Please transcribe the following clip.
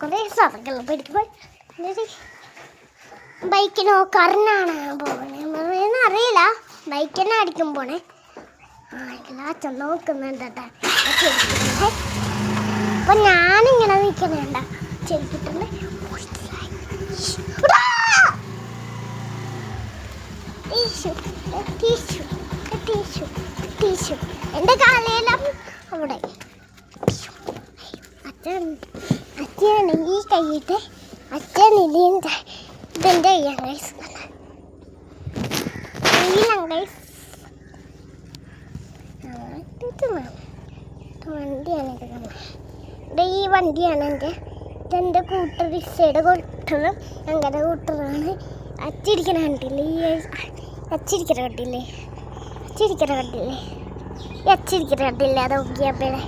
കുറേ സാധനങ്ങൾ പഠിക്കുമ്പോൾ ബൈക്കിനോ കാറിനാണ് പോകണേ അറിയില്ല. ബൈക്കിനെ അടിക്കും പോണേ. അച്ഛൻ നോക്കുന്നുണ്ട് കേട്ടോ. അപ്പൊ ഞാനിങ്ങനെ നിൽക്കണേണ്ട ചെരുപ്പിട്ടുണ്ട്. എൻ്റെ കാലയിലും അവിടെ അച്ഛനാണ് ഈ കൈയിട്ട് അച്ഛൻ ഇതെൻ്റെ ചെയ്യാൻ ഗൈസ്. വണ്ടിയാണ് ഈ വണ്ടിയാണ് ഇതെൻ്റെ കൂട്ടർ റിസയുടെ കൂട്ടറും ഞങ്ങളുടെ കൂട്ടറാണ്. അച്ചിരിക്കണ കണ്ടില്ലേ? അച്ചിരിക്കണ കണ്ടില്ലേ? ഈ അച്ചിരിക്കണ കണ്ടില്ലേ? അത് നോക്കിയപ്പോഴേ